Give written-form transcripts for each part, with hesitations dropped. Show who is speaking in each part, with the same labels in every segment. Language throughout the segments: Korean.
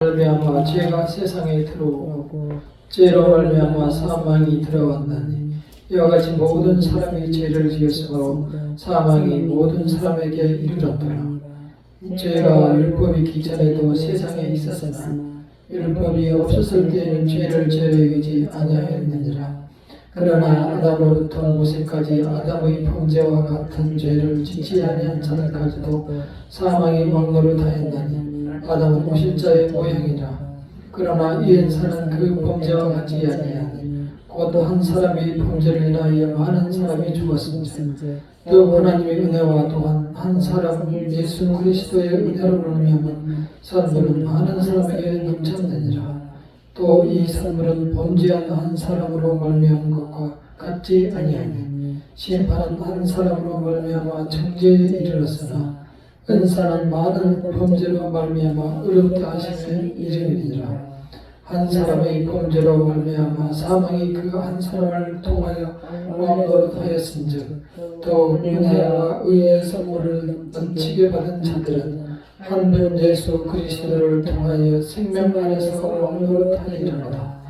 Speaker 1: 말미암아 죄가 세상에 들어오고 죄로 말미암아 사망이 들어왔나니 이와 같이 모든 사람이 죄를 지었으므로 사망이 모든 사람에게 이르렀더라. 죄가 율법이 있기 전에도 세상에 있었으나 율법이 없었을 때에는 죄를 죄로 여기지 아니하였느니라. 그러나 아담으로부터 모세까지 아담의 범죄와 같은 죄를 짓지 아니한 자들까지도 사망이 막노릇하였나니 아담은 오실자의 모형이라. 그러나 이 은사는 그 범죄와 같지 아니하니 곧 한 사람이 범죄를 인하여 많은 사람이 죽었음즉 또 하나님의 은혜와 또한 한 사람 예수 그리스도의 은혜로 말미암아 선물은 많은 사람에게 넘쳤느니라. 또 이 선물은 범죄한 한 사람으로 말미암은 것과 같지 아니하니 심판은 한 사람으로 말미암아 정죄에 이르렀으나 은사는 많은 범죄로 말미암아 의롭다 하심에 이르니라. 한 사람의 범죄로 말미암아 사망이 그 한 사람을 통하여 왕노릇하였은즉 또 은혜와 의의 선물을 넘치게 받은 자들은 한 분 예수 그리스도를 통하여 생명 안에서 왕노릇하리로다.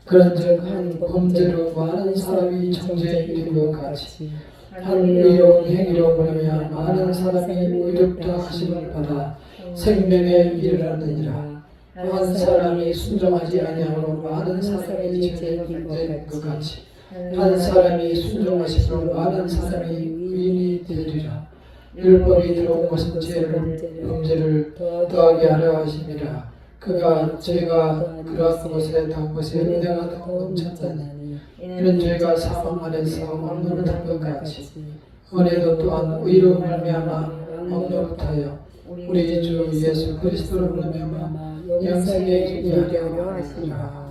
Speaker 1: 그런즉 한 범죄로 많은 사람이 정죄에 이른 것 같이 한 의로운 행위로 말미암아 많은 사람이 의롭다 하심을 받아 생명에 이르렀느니라. 한 사람이 순종하지 아니하므로 많은 사람이 죄에 된 것 같이 한 사람이 순종하심으로 많은 사람이 의인이 되리라. 율법이 들어온 것은 범죄를 더하게 하려 하심이라. 그가 죄가 들어온 것에 더한 것에 은혜가 더 넘쳤다니 이는 죄가 사망 안에서 왕노릇한 것 같이 은혜도 또한 의로 말미암아 왕노릇하여 우리 주 예수 그리스도로 말미암아 영생에 이르게 하려 하시니라.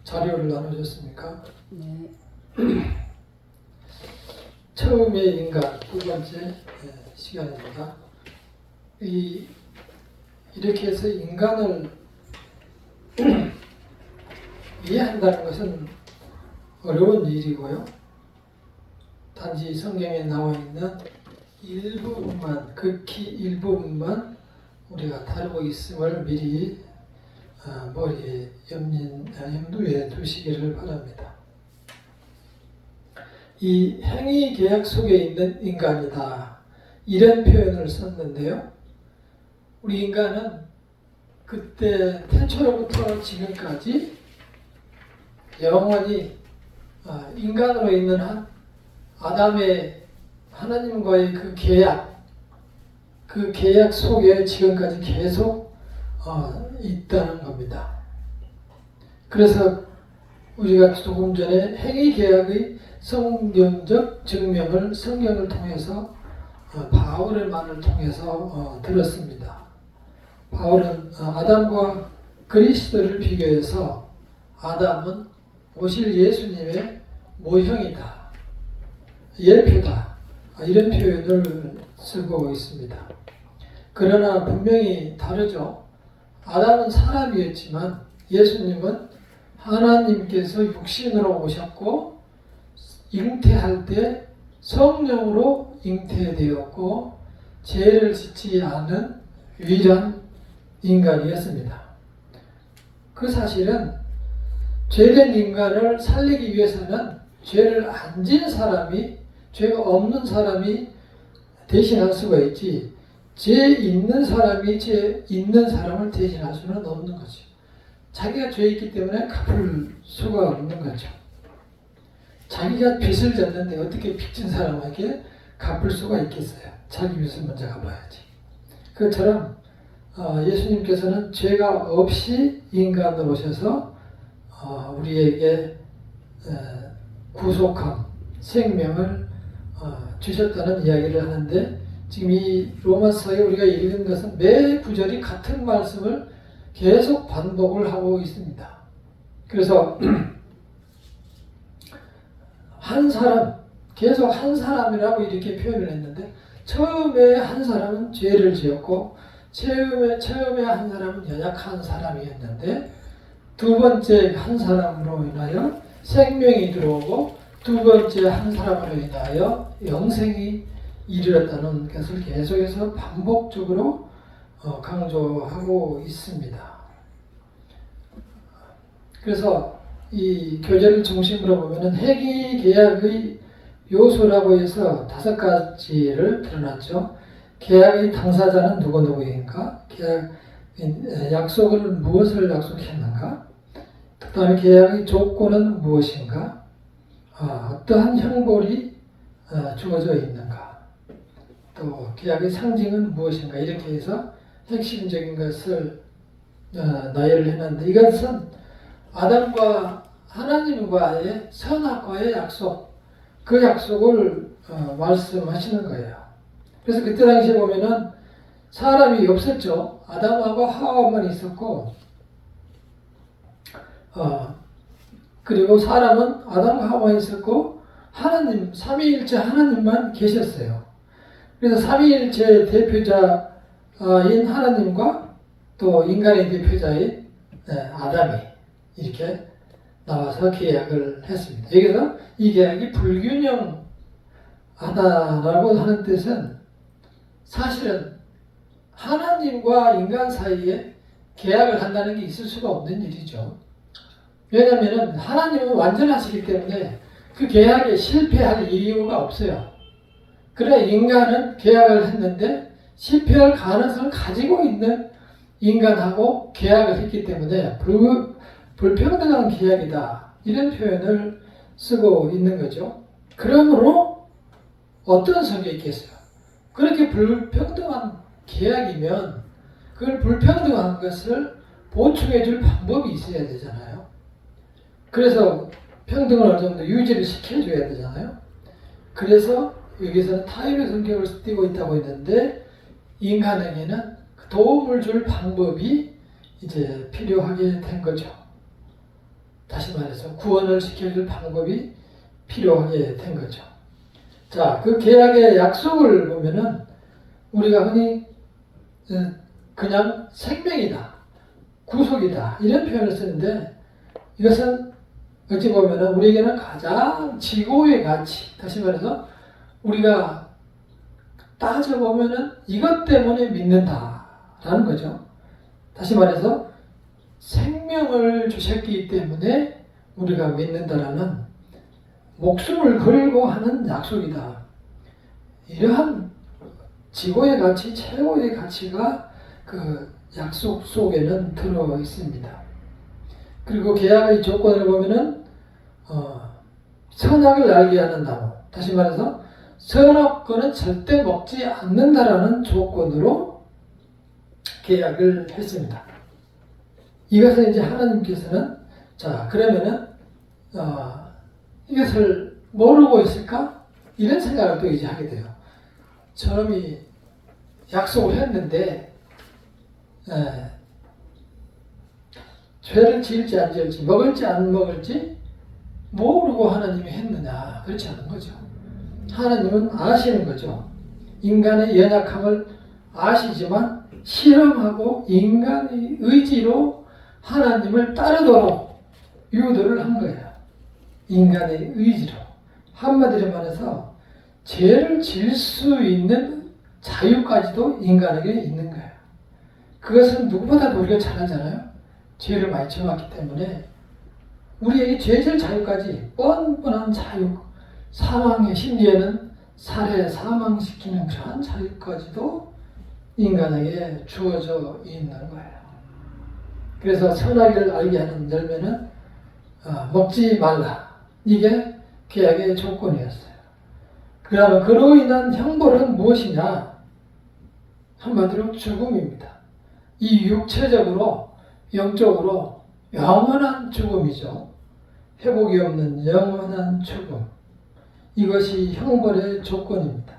Speaker 1: 자료를 나눠줬습니까?
Speaker 2: 네.
Speaker 1: 처음의 인간 두 번째 시간입니다. 이렇게 해서 인간을 이해한다는 것은 어려운 일이고요. 단지 성경에 나와 있는 일부분만, 극히 일부분만 우리가 다루고 있음을 미리 머리에 염두에 두시기를 바랍니다. 이 행위 계약 속에 있는 인간이다, 이런 표현을 썼는데요. 우리 인간은 그때 태초로부터 지금까지 영원히 인간으로 있는 한 아담의 하나님과의 그 계약 속에 지금까지 계속 있다는 겁니다. 그래서 우리가 조금 전에 행위 계약의 성경적 증명을 성경을 통해서 바울의 말을 통해서 들었습니다. 바울은 아담과 그리스도를 비교해서 아담은 오실 예수님의 모형이다, 예표다, 이런 표현을 쓰고 있습니다. 그러나 분명히 다르죠. 아담은 사람이었지만 예수님은 하나님께서 육신으로 오셨고 잉태할 때 성령으로 잉태되었고 죄를 짓지 않은 유일한 인간이었습니다. 그 사실은 죄된 인간을 살리기 위해서는 죄를 안 지은 사람이, 죄가 없는 사람이 대신할 수가 있지, 죄 있는 사람이 죄 있는 사람을 대신할 수는 없는 거죠. 자기가 죄 있기 때문에 갚을 수가 없는 거죠. 자기가 빚을 졌는데 어떻게 빚진 사람에게 갚을 수가 있겠어요? 자기 빚을 먼저 갚아야지. 그것처럼 예수님께서는 죄가 없이 인간으로 오셔서 우리에게 구속함, 생명을 주셨다는 이야기를 하는데, 지금 이 로마서에 우리가 읽은 것은 매 구절이 같은 말씀을 계속 반복을 하고 있습니다. 그래서 한 사람, 계속 한 사람이라고 이렇게 표현을 했는데, 처음에 한 사람은 죄를 지었고 처음에 한 사람은 연약한 사람이었는데, 두 번째 한 사람으로 인하여 생명이 들어오고 두 번째 한 사람으로 인하여 영생이 이르렀다는 것을 계속해서 반복적으로 강조하고 있습니다. 그래서 이 교제를 중심으로 보면은 회개 계약의 요소라고 해서 5가지를 드러났죠. 계약의 당사자는 누구인가? 약속을 무엇을 약속했는가? 그 다음에 계약의 조건은 무엇인가? 어떠한 형벌이 주어져 있는가? 또 계약의 상징은 무엇인가? 이렇게 해서 핵심적인 것을 나열을 해놨는데, 이것은 아담과 하나님과의 선악과의 약속, 그 약속을 말씀하시는 거예요. 그래서 그때 당시에 보면은 사람이 없었죠. 아담하고 하와만 있었고, 그리고 사람은 아담과 하와만 있었고, 하나님, 삼위일체 하나님만 계셨어요. 그래서 삼위일체 대표자인 하나님과 또 인간의 대표자인 아담이 이렇게 나와서 계약을 했습니다. 여기서 이 계약이 불균형하다라고 하는 뜻은 사실은 하나님과 인간 사이에 계약을 한다는 게 있을 수가 없는 일이죠. 왜냐하면 하나님은 완전하시기 때문에 그 계약에 실패할 이유가 없어요. 그러나 인간은 계약을 했는데 실패할 가능성을 가지고 있는 인간하고 계약을 했기 때문에 불평등한 계약이다, 이런 표현을 쓰고 있는 거죠. 그러므로 어떤 성격이 있겠어요? 그렇게 불평등한 계약이면 그걸 불평등한 것을 보충해 줄 방법이 있어야 되잖아요. 그래서 평등을 어느 정도 유지를 시켜줘야 되잖아요. 그래서 여기서는 타협의 성격을 띠고 있다고 했는데, 인간에게는 도움을 줄 방법이 이제 필요하게 된 거죠. 다시 말해서 구원을 시켜줄 방법이 필요하게 된 거죠. 자, 그 계약의 약속을 보면은 우리가 흔히 그냥 생명이다, 구속이다, 이런 표현을 쓰는데, 이것은 어찌 보면은 우리에게는 가장 지고의 가치, 다시 말해서 우리가 따져보면은 이것 때문에 믿는다라는 거죠. 다시 말해서 생명을 주셨기 때문에 우리가 믿는다라는, 목숨을 걸고 하는 약속이다. 이러한 지고의 가치, 최고의 가치가 그 약속 속에는 들어 있습니다. 그리고 계약의 조건을 보면은 선악을 알게 하는 나무, 다시 말해서 선악 거는 절대 먹지 않는다라는 조건으로 계약을 했습니다. 이것을 이제 하나님께서는, 자, 그러면은 이것을 모르고 있을까? 이런 생각을 또 이제 하게 돼요. 저놈이 약속을 했는데 죄를 지을지 안 지을지, 먹을지 안 먹을지 모르고 하나님이 했느냐? 그렇지 않은 거죠. 하나님은 아시는 거죠. 인간의 연약함을 아시지만 실험하고 인간의 의지로 하나님을 따르도록 유도를 한 거예요. 인간의 의지로. 한마디로 말해서 죄를 지을 수 있는 자유까지도 인간에게 있는 거예요. 그것은 누구보다도 우리가 잘 알잖아요. 죄를 많이 지어왔기 때문에 우리에게 죄질 자유까지, 뻔뻔한 자유, 사망의, 심지어는 살해, 사망시키는 그러한 자유까지도 인간에게 주어져 있는 거예요. 그래서 선악을 알게 하는 열매는 먹지 말라. 이게 계약의 조건이었어요. 그러면 그로 인한 형벌은 무엇이냐? 한마디로 죽음입니다. 이 육체적으로, 영적으로 영원한 죽음이죠. 회복이 없는 영원한 죽음. 이것이 형벌의 조건입니다.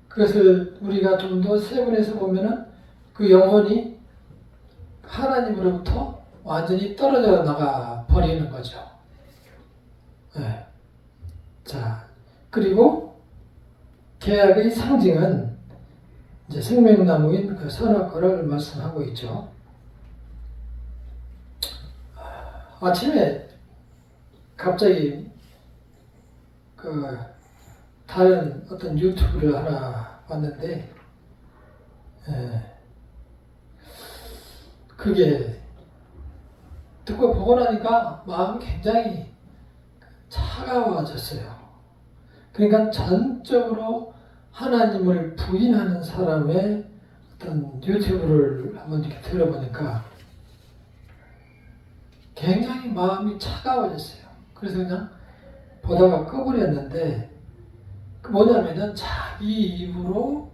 Speaker 1: 그것을 우리가 좀 더 세분해서 보면은 그 영혼이 하나님으로부터 완전히 떨어져 나가 버리는 거죠. 네. 자, 그리고 계약의 상징은 이제 생명나무인 그 선악과를 말씀하고 있죠. 아침에 갑자기 그 다른 어떤 유튜브를 하나 봤는데 그게 듣고 보고 나니까 마음이 굉장히 차가워졌어요. 그러니까 전적으로 하나님을 부인하는 사람의 어떤 유튜브를 한번 이렇게 들어보니까 굉장히 마음이 차가워졌어요. 그래서 그냥 보다가 꺼버렸는데 뭐냐면은 자기 입으로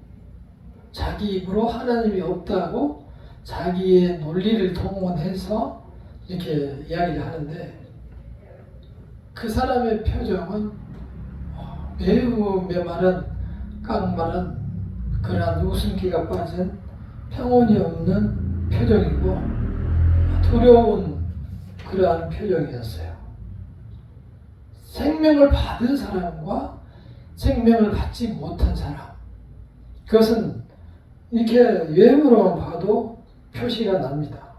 Speaker 1: 하나님이 없다고 자기의 논리를 동원해서 이렇게 이야기를 하는데 그 사람의 표정은 매우 메마른 깡마른 그러한 웃음기가 빠진 평온이 없는 표정이고 두려운 그러한 표정이었어요. 생명을 받은 사람과 생명을 받지 못한 사람, 그것은 이렇게 외모로만 봐도 표시가 납니다.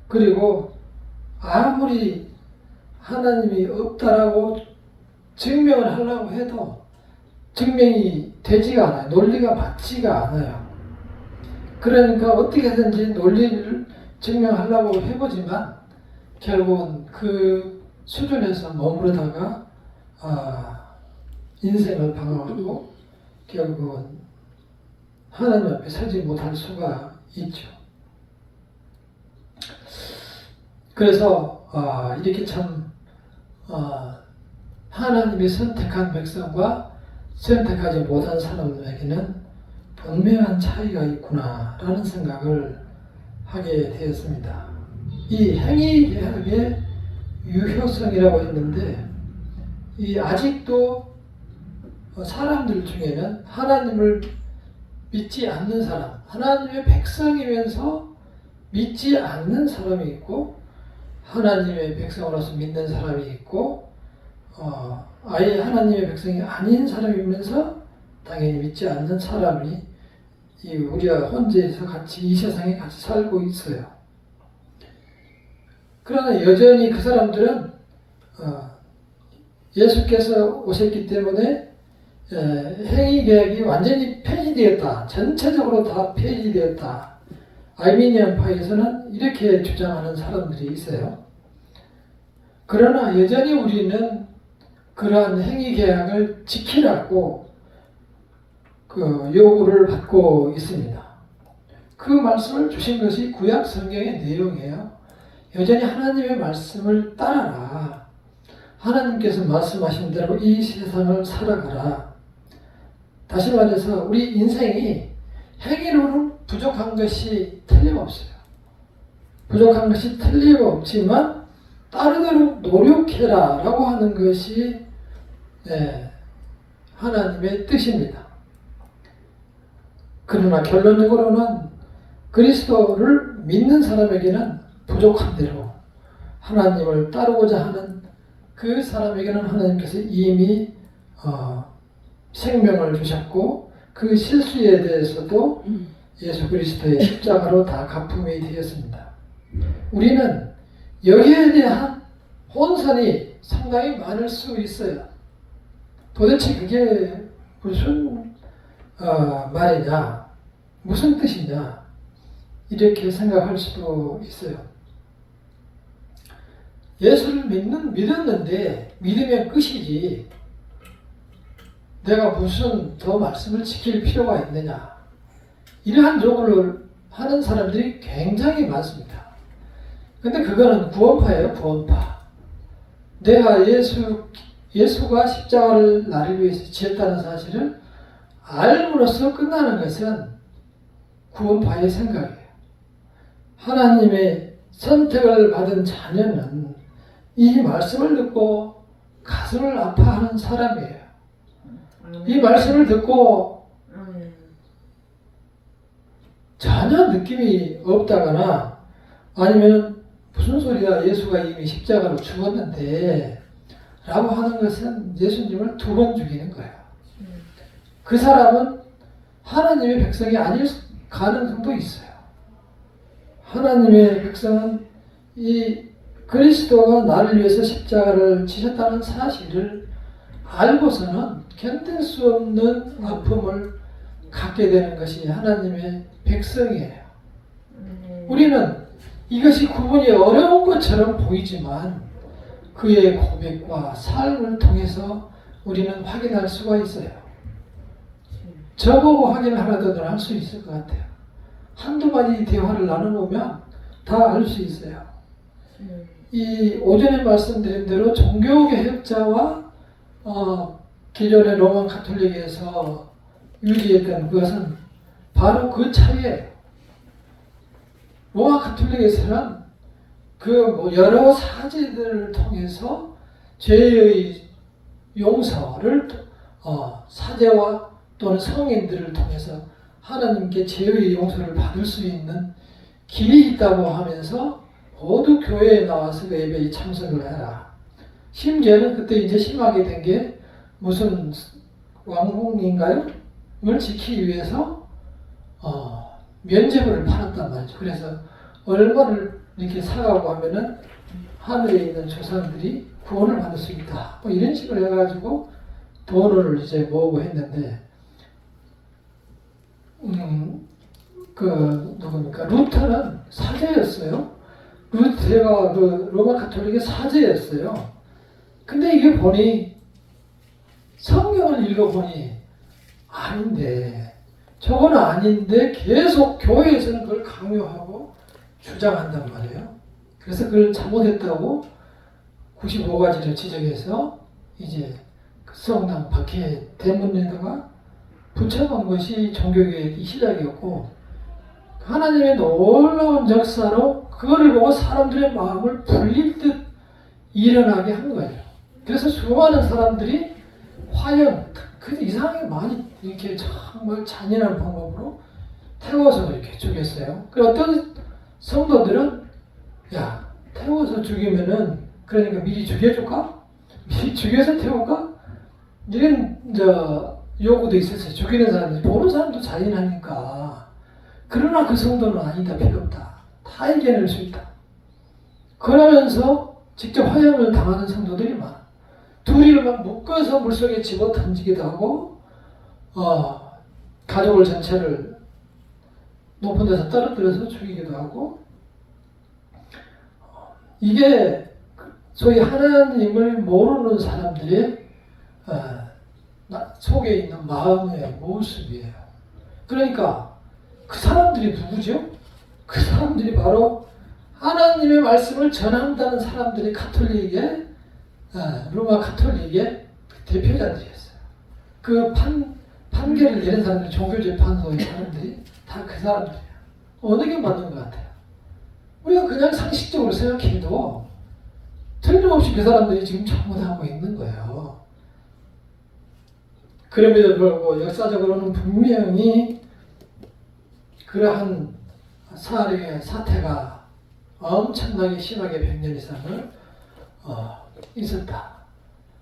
Speaker 1: 그리고 아무리 하나님이 없다라고 증명을 하려고 해도 증명이 되지가 않아요. 논리가 맞지가 않아요. 그러니까 어떻게든지 논리를 증명하려고 해보지만 결국은 그 수준에서 머무르다가 인생을 방황하고 결국은 하나님 앞에 서지 못할 수가 있죠. 그래서 이렇게 참 하나님이 선택한 백성과 선택하지 못한 사람에게는 분명한 차이가 있구나라는 생각을 하게 되었습니다. 이 행위개혁의 유효성이라고 했는데 이 아직도 사람들 중에는 하나님을 믿지 않는 사람, 하나님의 백성이면서 믿지 않는 사람이 있고 하나님의 백성으로서 믿는 사람이 있고 아예 하나님의 백성이 아닌 사람이면서 당연히 믿지 않는 사람이 우리가 혼자서 같이 이 세상에 같이 살고 있어요. 그러나 여전히 그 사람들은 예수께서 오셨기 때문에 행위개혁이 완전히 폐지되었다. 전체적으로 다 폐지되었다. 아르미니안파에서는 이렇게 주장하는 사람들이 있어요. 그러나 여전히 우리는 그러한 행위개혁을 지키라고 그 요구를 받고 있습니다. 그 말씀을 주신 것이 구약 성경의 내용이에요. 여전히 하나님의 말씀을 따라라. 하나님께서 말씀하신 대로 이 세상을 살아가라. 다시 말해서 우리 인생이 행위로는 부족한 것이 틀림없어요. 부족한 것이 틀림없지만 따르도록 노력해라 라고 하는 것이 하나님의 뜻입니다. 그러나 결론적으로는 그리스도를 믿는 사람에게는 부족한 대로 하나님을 따르고자 하는 그 사람에게는 하나님께서 이미 생명을 주셨고 그 실수에 대해서도 예수 그리스도의 십자가로 다 갚음이 되었습니다. 우리는 여기에 대한 혼선이 상당히 많을 수 있어요. 도대체 그게 무슨 말이냐, 무슨 뜻이냐 이렇게 생각할 수도 있어요. 예수를 믿었는데 믿으면 끝이지 내가 무슨 더 말씀을 지킬 필요가 있느냐 이러한 요구를 하는 사람들이 굉장히 많습니다. 근데 그거는 구원파예요. 구원파. 내가 예수가 십자가를 나를 위해서 지었다는 사실을 알므로써 끝나는 것은 구원파의 생각이에요. 하나님의 선택을 받은 자녀는 이 말씀을 듣고 가슴을 아파하는 사람이에요. 이 말씀을 듣고 전혀 느낌이 없다거나 아니면 무슨 소리야 예수가 이미 십자가로 죽었는데 라고 하는 것은 예수님을 두 번 죽이는 거예요. 그 사람은 하나님의 백성이 아닐 가능성도 있어요. 하나님의 백성은 이 그리스도가 나를 위해서 십자가를 지셨다는 사실을 알고서는 견딜 수 없는 아픔을 갖게 되는 것이 하나님의 백성이에요. 우리는 이것이 구분이 어려운 것처럼 보이지만 그의 고백과 삶을 통해서 우리는 확인할 수가 있어요. 저보고 확인을 하라더니 할 수 있을 것 같아요. 한두 마디 대화를 나눠보면 다 알 수 있어요. 이 오전에 말씀드린 대로 종교개혁자와 기존의 로만 가톨릭에서 유지했던 그것은 바로 그 차이예요. 로마 가톨릭에서는 그 여러 사제들을 통해서 죄의 용서를 사제와 또는 성인들을 통해서 하나님께 죄의 용서를 받을 수 있는 길이 있다고 하면서 모두 교회에 나와서 그 예배에 참석을 해라. 심지어는 그때 이제 심하게 된 게 무슨 왕궁인가요? 을 지키기 위해서 면죄부를 팔았단 말이죠. 그래서 얼마를 이렇게 사가고 하면은 하늘에 있는 조상들이 구원을 받을 수 있다. 뭐 이런 식으로 해가지고 돈을 이제 모으고 했는데, 누굽니까? 루터는 사제였어요. 루터가 그 로마 가톨릭의 사제였어요. 근데 이게 보니, 성경을 읽어보니, 아닌데, 저건 아닌데 계속 교회에서는 그걸 강요하고 주장한단 말이에요. 그래서 그걸 잘못했다고 95가지를 지적해서 이제 그 성당 밖에 대문에다가 붙여놓은 것이 종교개혁의 시작이었고, 하나님의 놀라운 역사로 그거를 보고 사람들의 마음을 불릴 듯 일어나게 한 거예요. 그래서 수많은 사람들이 화형, 그 이상하게 많이 이렇게 정말 잔인한 방법으로 태워서 이렇게 죽였어요. 그리고 어떤 성도들은 야, 태워서 죽이면은 그러니까 미리 죽여줄까? 미리 죽여서 태울까? 이런 요구도 있었어요. 죽이는 사람들, 보는 사람도 잔인하니까. 그러나 그 성도는 아니다, 필요 없다. 다 이겨낼 수 있다. 그러면서 직접 화형을 당하는 성도들이 많아. 둘이를 막 묶어서 물속에 집어 던지기도 하고, 가족을 전체를 높은 데서 떨어뜨려서 죽이기도 하고, 이게 소위 하나님을 모르는 사람들의 속에 있는 마음의 모습이에요. 그러니까 그 사람들이 누구죠? 그 사람들이 바로 하나님의 말씀을 전한다는 사람들이 가톨릭의 로마 가톨릭의 대표자들이었어요. 그 판결을 내린 사람들이 종교재판소의 사람들이 다 그 사람들이에요. 어느 게 맞는 것 같아요? 우리가 그냥 상식적으로 생각해도 틀림없이 그 사람들이 지금 잘못하고 있는 거예요. 그럼에도 불구하고 역사적으로는 분명히 그러한 사태가 엄청나게 심하게 100년 이상을 있었다.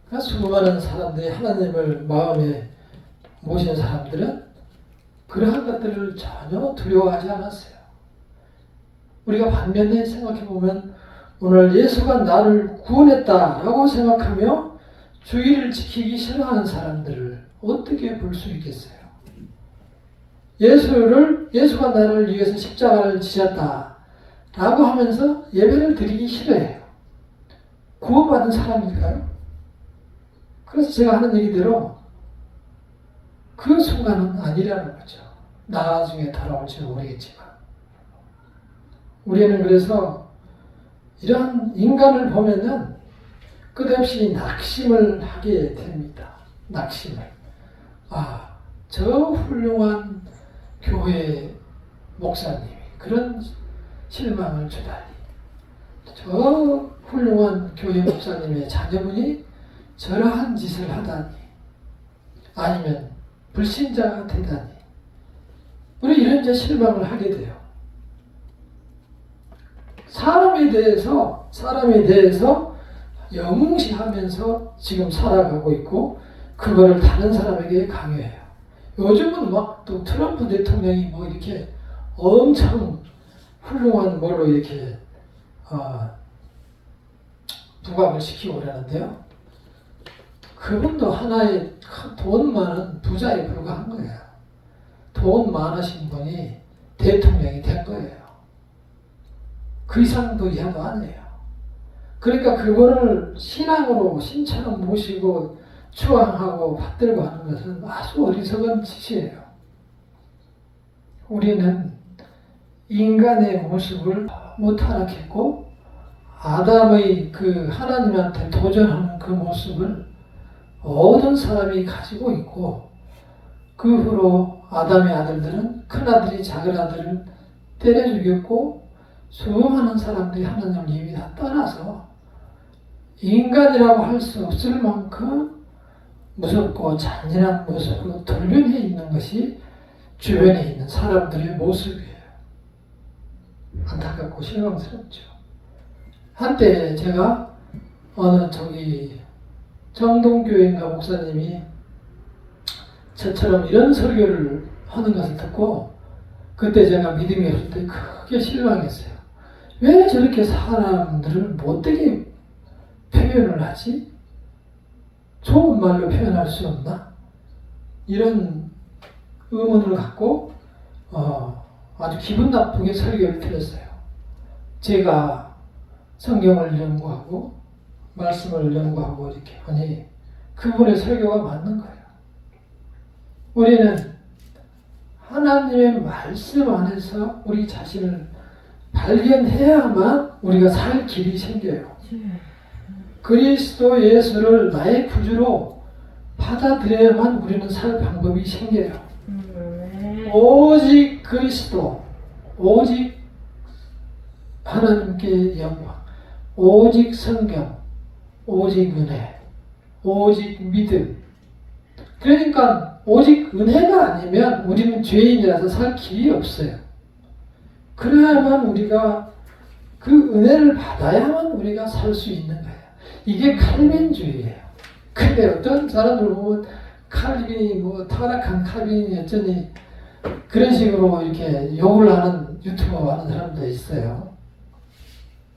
Speaker 1: 그래서 수많은 사람들이 하나님을 마음에 모신 사람들은 그러한 것들을 전혀 두려워하지 않았어요. 우리가 반면에 생각해보면 오늘 예수가 나를 구원했다라고 생각하며 주의를 지키기 싫어하는 사람들을 어떻게 볼 수 있겠어요? 예수가 나를 위해서 십자가를 지셨다라고 하면서 예배를 드리기 싫어해요. 구원받은 사람일까요? 그래서 제가 하는 얘기대로 그 순간은 아니라는 거죠. 나중에 돌아올지는 모르겠지만. 우리는 그래서 이런 인간을 보면은 끝없이 낙심을 하게 됩니다. 낙심을. 저 훌륭한 교회 목사님이 그런 실망을 주다니. 저 훌륭한 교회 목사님의 자녀분이 저러한 짓을 하다니. 아니면 불신자가 되다니. 우리 이런 이제 실망을 하게 돼요. 사람에 대해서 영웅시하면서 지금 살아가고 있고 그거를 다른 사람에게 강요해요. 요즘은 막 또 트럼프 대통령이 뭐 이렇게 엄청 훌륭한 걸로 이렇게 부각을 시키고 그러는데요. 그분도 하나의 돈 많은 부자에 불과한 거예요. 돈 많으신 분이 대통령이 된 거예요. 그 이상도 이하도 아니에요. 그러니까 그분을 신앙으로 신처럼 모시고 추앙하고 받들고 하는 것은 아주 어리석은 짓이에요. 우리는 인간의 모습을 못 타락했고 아담의 그 하나님한테 도전하는 그 모습을 모든 사람이 가지고 있고 그 후로 아담의 아들들은 큰아들이 작은아들을 때려 죽였고 수많은 사람들이 하나님을 이미 다 떠나서 인간이라고 할 수 없을 만큼 무섭고 잔인한 모습으로 돌변해 있는 것이 주변에 있는 사람들의 모습이에요. 안타깝고 실망스럽죠. 한때 제가 어느 정동교회인가 목사님이 저처럼 이런 설교를 하는 것을 듣고 그때 제가 믿음이 없을 때 크게 실망했어요. 왜 저렇게 사람들을 못되게 표현을 하지? 좋은 말로 표현할 수 없나? 이런 의문을 갖고 아주 기분 나쁘게 설교를 드렸어요. 제가 성경을 연구하고 말씀을 연구하고 이렇게 하니 그분의 설교가 맞는 거예요. 우리는 하나님의 말씀 안에서 우리 자신을 발견해야만 우리가 살 길이 생겨요. 그리스도 예수를 나의 구주로 받아들여야만 우리는 살 방법이 생겨요. 오직 그리스도, 오직 하나님께 영광, 오직 성경, 오직 은혜, 오직 믿음. 그러니까 오직 은혜가 아니면 우리는 죄인이라서 살 길이 없어요. 그래야만 우리가 그 은혜를 받아야만 우리가 살 수 있는 거예요. 이게 칼빈주의예요. 근데 어떤 사람들 보면 칼빈이 타락한 칼빈이 어쩌니 그런 식으로 이렇게 욕을 하는 유튜버 하는 사람도 있어요.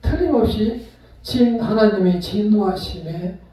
Speaker 1: 틀림없이 하나님의 진노하심에